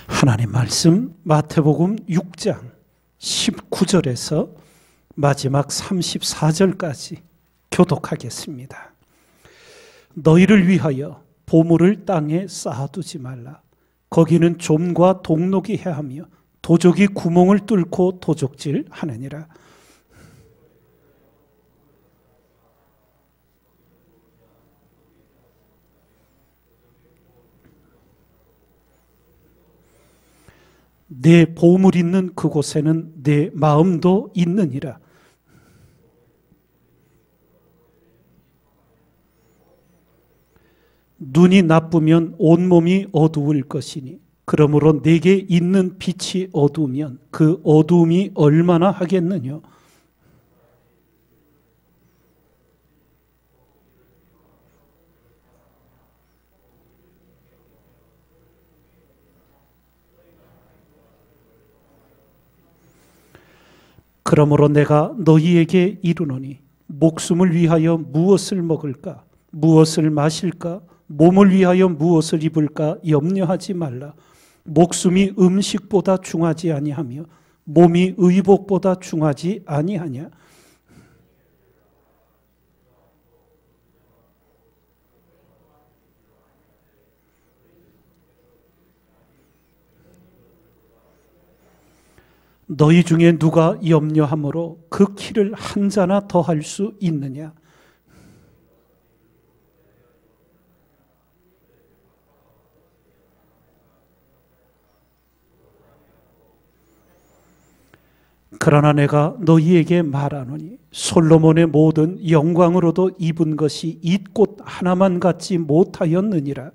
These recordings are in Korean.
하나님 말씀 마태복음 6장 19절에서 마지막 34절까지 교독하겠습니다. 너희를 위하여 보물을 땅에 쌓아두지 말라. 거기는 좀과 동록이 해하며 도적이 구멍을 뚫고 도적질 하느니라. 내 보물 있는 그곳에는 내 마음도 있느니라. 눈이 나쁘면 온몸이 어두울 것이니 그러므로 내게 있는 빛이 어두우면 그 어두움이 얼마나 하겠느냐. 그러므로 내가 너희에게 이르노니 목숨을 위하여 무엇을 먹을까, 무엇을 마실까, 몸을 위하여 무엇을 입을까 염려하지 말라. 목숨이 음식보다 중하지 아니하며 몸이 의복보다 중하지 아니하냐. 너희 중에 누가 염려함으로 그 키를 한 자나 더할 수 있느냐. 그러나 내가 너희에게 말하노니 솔로몬의 모든 영광으로도 입은 것이 이 꽃 하나만 갖지 못하였느니라.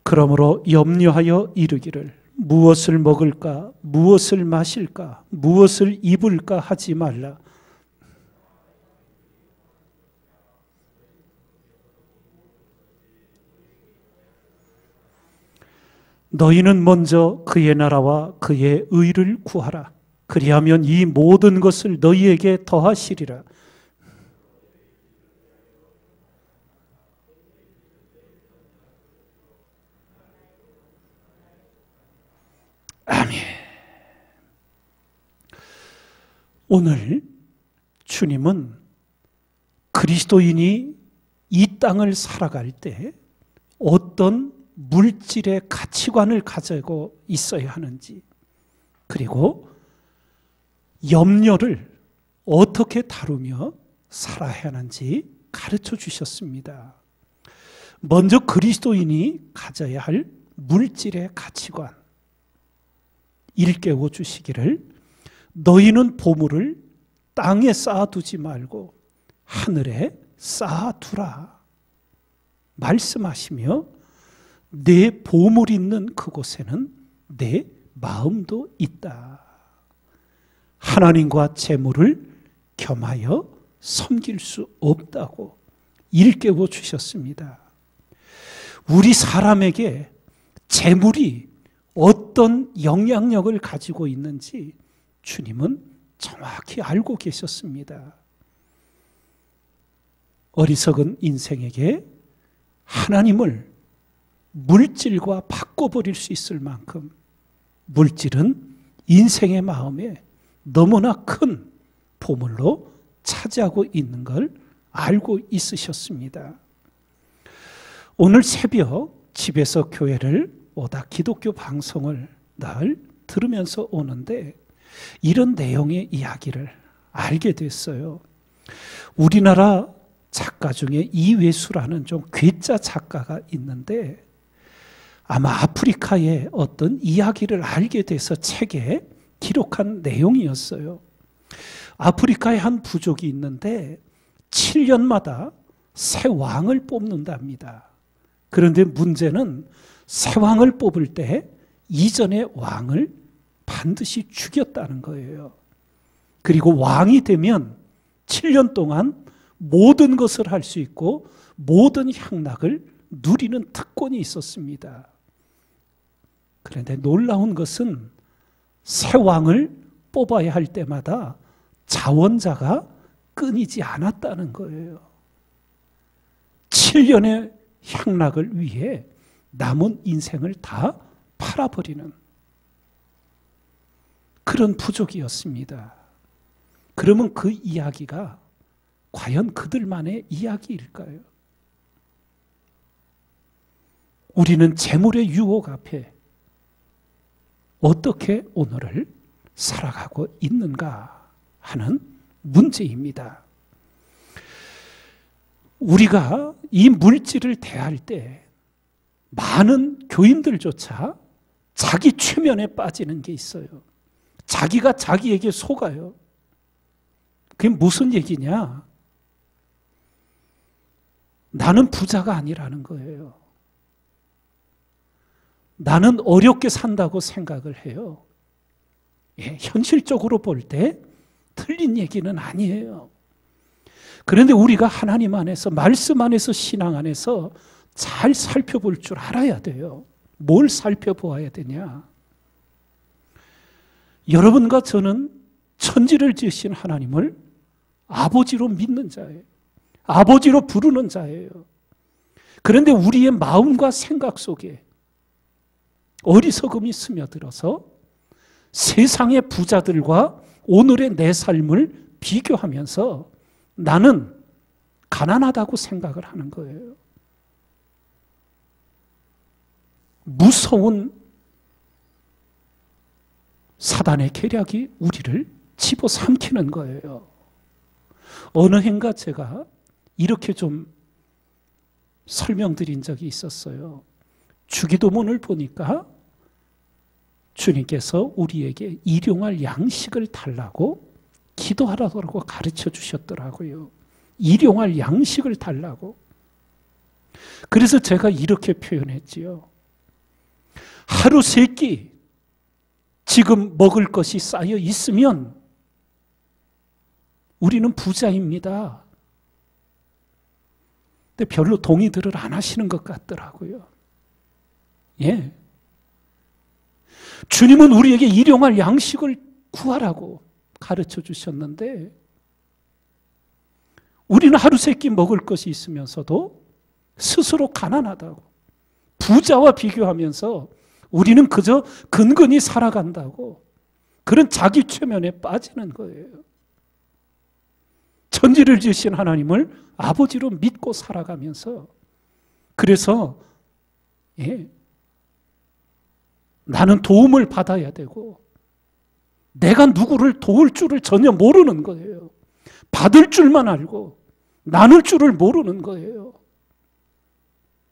그러므로 염려하여 이르기를 무엇을 먹을까, 무엇을 마실까, 무엇을 입을까 하지 말라. 너희는 먼저 그의 나라와 그의 의를 구하라. 그리하면 이 모든 것을 너희에게 더하시리라. 아멘. 오늘 주님은 그리스도인이 이 땅을 살아갈 때 어떤 물질의 가치관을 가지고 있어야 하는지, 그리고 염려를 어떻게 다루며 살아야 하는지 가르쳐 주셨습니다. 먼저 그리스도인이 가져야 할 물질의 가치관 일깨워 주시기를 너희는 보물을 땅에 쌓아두지 말고 하늘에 쌓아두라 말씀하시며 내 보물 있는 그곳에는 내 마음도 있다. 하나님과 재물을 겸하여 섬길 수 없다고 일깨워 주셨습니다. 우리 사람에게 재물이 어떤 영향력을 가지고 있는지 주님은 정확히 알고 계셨습니다. 어리석은 인생에게 하나님을 물질과 바꿔버릴 수 있을 만큼 물질은 인생의 마음에 너무나 큰 보물로 차지하고 있는 걸 알고 있으셨습니다. 오늘 새벽 집에서 교회를 오다 기독교 방송을 늘 들으면서 오는데 이런 내용의 이야기를 알게 됐어요. 우리나라 작가 중에 이회수라는 좀 괴짜 작가가 있는데 아마 아프리카의 어떤 이야기를 알게 돼서 책에 기록한 내용이었어요. 아프리카에 한 부족이 있는데 7년마다 새 왕을 뽑는답니다. 그런데 문제는 새 왕을 뽑을 때 이전의 왕을 반드시 죽였다는 거예요. 그리고 왕이 되면 7년 동안 모든 것을 할 수 있고 모든 향락을 누리는 특권이 있었습니다. 그런데 놀라운 것은 새 왕을 뽑아야 할 때마다 자원자가 끊이지 않았다는 거예요. 7년의 향락을 위해 남은 인생을 다 팔아버리는 그런 부족이었습니다. 그러면 그 이야기가 과연 그들만의 이야기일까요? 우리는 재물의 유혹 앞에 어떻게 오늘을 살아가고 있는가 하는 문제입니다. 우리가 이 물질을 대할 때 많은 교인들조차 자기 최면에 빠지는 게 있어요. 자기가 자기에게 속아요. 그게 무슨 얘기냐? 나는 부자가 아니라는 거예요. 나는 어렵게 산다고 생각을 해요. 예, 현실적으로 볼 때 틀린 얘기는 아니에요. 그런데 우리가 하나님 안에서, 말씀 안에서, 신앙 안에서 잘 살펴볼 줄 알아야 돼요. 뭘 살펴보아야 되냐? 여러분과 저는 천지를 지으신 하나님을 아버지로 믿는 자예요. 아버지로 부르는 자예요. 그런데 우리의 마음과 생각 속에 어리석음이 스며들어서 세상의 부자들과 오늘의 내 삶을 비교하면서 나는 가난하다고 생각을 하는 거예요. 무서운 사단의 계략이 우리를 집어삼키는 거예요. 어느 해인가 제가 이렇게 좀 설명드린 적이 있었어요. 주기도문을 보니까 주님께서 우리에게 일용할 양식을 달라고 기도하라고 가르쳐 주셨더라고요. 일용할 양식을 달라고. 그래서 제가 이렇게 표현했지요. 하루 세 끼 지금 먹을 것이 쌓여 있으면 우리는 부자입니다. 근데 별로 동의들을 안 하시는 것 같더라고요. 예. 주님은 우리에게 일용할 양식을 구하라고 가르쳐 주셨는데 우리는 하루 세 끼 먹을 것이 있으면서도 스스로 가난하다고 부자와 비교하면서 우리는 그저 근근히 살아간다고 그런 자기 최면에 빠지는 거예요. 천지를 지으신 하나님을 아버지로 믿고 살아가면서 그래서 예, 나는 도움을 받아야 되고 내가 누구를 도울 줄을 전혀 모르는 거예요. 받을 줄만 알고 나눌 줄을 모르는 거예요.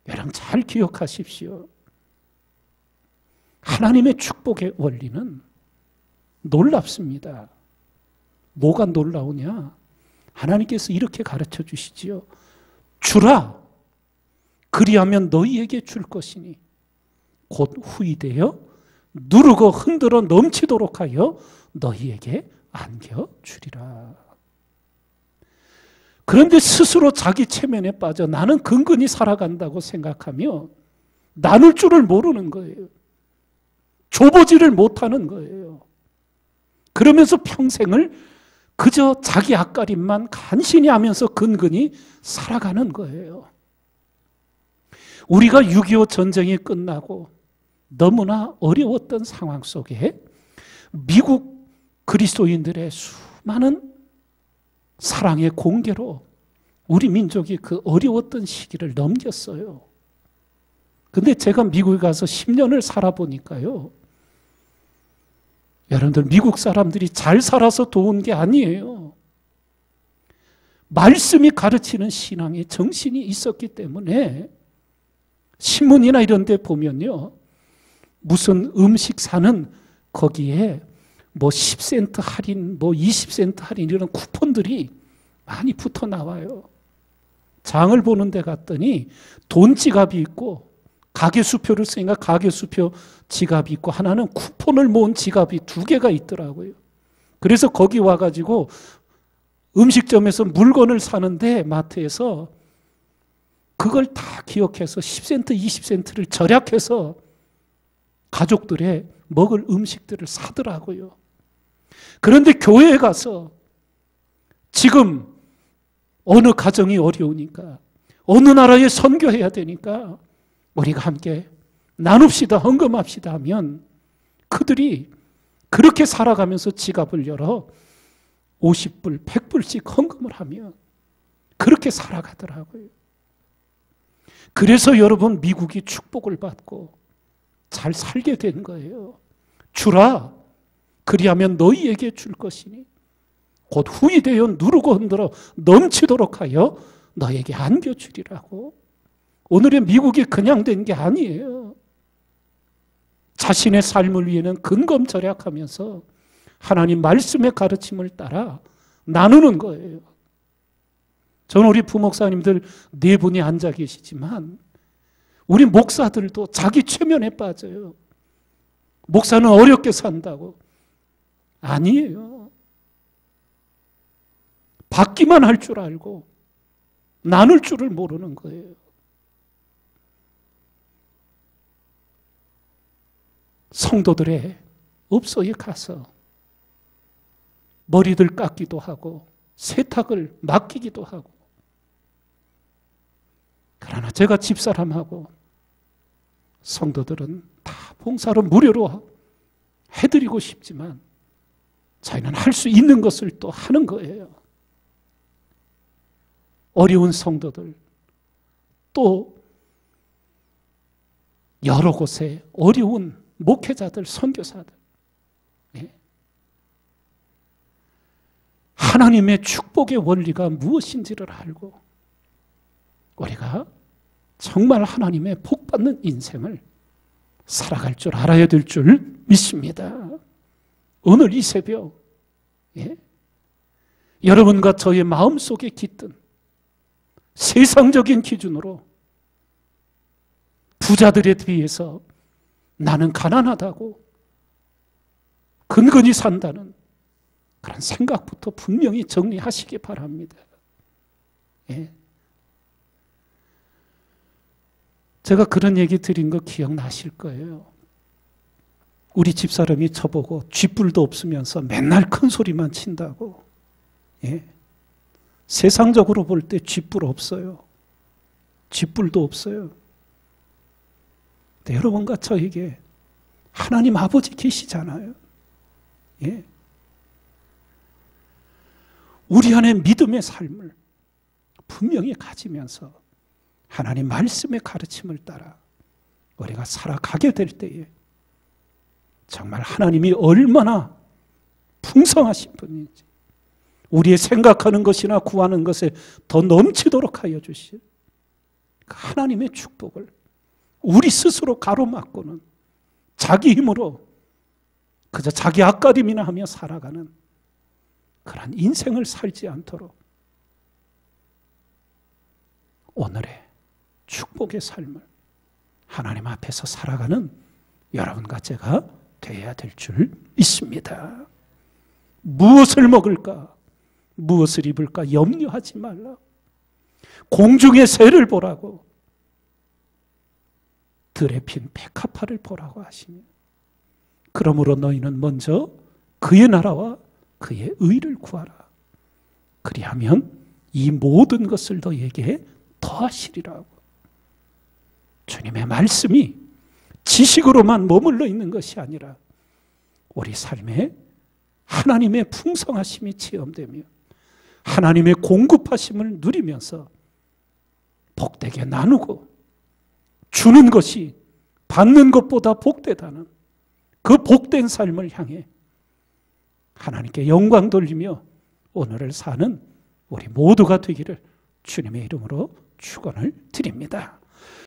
여러분 잘 기억하십시오. 하나님의 축복의 원리는 놀랍습니다. 뭐가 놀라우냐? 하나님께서 이렇게 가르쳐 주시지요. 주라. 그리하면 너희에게 줄 것이니 곧 후이되어 누르고 흔들어 넘치도록 하여 너희에게 안겨주리라. 그런데 스스로 자기 체면에 빠져 나는 근근히 살아간다고 생각하며 나눌 줄을 모르는 거예요. 줘보지를 못하는 거예요. 그러면서 평생을 그저 자기 앞가림만 간신히 하면서 근근히 살아가는 거예요. 우리가 6.25 전쟁이 끝나고 너무나 어려웠던 상황 속에 미국 그리스도인들의 수많은 사랑의 공개로 우리 민족이 그 어려웠던 시기를 넘겼어요. 근데 제가 미국에 가서 10년을 살아보니까요. 여러분들 미국 사람들이 잘 살아서 도운 게 아니에요. 말씀이 가르치는 신앙의 정신이 있었기 때문에 신문이나 이런 데 보면요. 무슨 음식 사는 거기에 뭐 10센트 할인, 뭐 20센트 할인 이런 쿠폰들이 많이 붙어 나와요. 장을 보는 데 갔더니 돈 지갑이 있고 가게 수표를 쓰니까 가게 수표 지갑이 있고 하나는 쿠폰을 모은 지갑이 2개가 있더라고요. 그래서 거기 와가지고 음식점에서 물건을 사는데 마트에서 그걸 다 기억해서 10센트, 20센트를 절약해서 가족들의 먹을 음식들을 사더라고요. 그런데 교회에 가서 지금 어느 가정이 어려우니까, 어느 나라에 선교해야 되니까 우리가 함께 나눕시다, 헌금합시다 하면 그들이 그렇게 살아가면서 지갑을 열어 50불, 100불씩 헌금을 하면 그렇게 살아가더라고요. 그래서 여러분, 미국이 축복을 받고 잘 살게 된 거예요. 주라, 그리하면 너희에게 줄 것이니 곧 후이 되어 누르고 흔들어 넘치도록 하여 너에게 안겨주리라고. 오늘의 미국이 그냥 된 게 아니에요. 자신의 삶을 위해는 근검절약하면서 하나님 말씀의 가르침을 따라 나누는 거예요. 저는 우리 부목사님들 4분이 앉아 계시지만 우리 목사들도 자기 최면에 빠져요. 목사는 어렵게 산다고. 아니에요. 받기만 할 줄 알고 나눌 줄을 모르는 거예요. 성도들의 업소에 가서 머리들 깎기도 하고 세탁을 맡기기도 하고, 그러나 제가 집사람하고 성도들은 다 봉사로 무료로 해드리고 싶지만 저희는 할 수 있는 것을 또 하는 거예요. 어려운 성도들, 또 여러 곳에 어려운 목회자들, 선교사들, 하나님의 축복의 원리가 무엇인지를 알고 우리가 정말 하나님의 복받는 인생을 살아갈 줄 알아야 될 줄 믿습니다. 오늘 이 새벽, 여러분과 저의 마음속에 깃든 세상적인 기준으로 부자들에 비해서 나는 가난하다고 근근히 산다는 그런 생각부터 분명히 정리하시기 바랍니다. 제가 그런 얘기 드린 거 기억나실 거예요. 우리 집사람이 저보고 쥐뿔도 없으면서 맨날 큰 소리만 친다고. 세상적으로 볼 때 쥐뿔 없어요. 쥐뿔도 없어요. 근데 여러분과 저에게 하나님 아버지 계시잖아요. 우리 안에 믿음의 삶을 분명히 가지면서 하나님 말씀의 가르침을 따라 우리가 살아가게 될 때에 정말 하나님이 얼마나 풍성하신 분인지, 우리의 생각하는 것이나 구하는 것에 더 넘치도록 하여 주실 하나님의 축복을 우리 스스로 가로막고는 자기 힘으로 그저 자기 앞가림이나 하며 살아가는 그런 인생을 살지 않도록 오늘의 축복의 삶을 하나님 앞에서 살아가는 여러분과 제가 되어야 될 줄 믿습니다. 무엇을 먹을까, 무엇을 입을까 염려하지 말라. 공중의 새를 보라고, 들에 핀 백합화를 보라고 하시며, 그러므로 너희는 먼저 그의 나라와 그의 의를 구하라. 그리하면 이 모든 것을 너희에게 더하시리라고. 주님의 말씀이 지식으로만 머물러 있는 것이 아니라 우리 삶에 하나님의 풍성하심이 체험되며 하나님의 공급하심을 누리면서 복되게 나누고 주는 것이 받는 것보다 복되다는 그 복된 삶을 향해 하나님께 영광 돌리며 오늘을 사는 우리 모두가 되기를 주님의 이름으로 축원을 드립니다.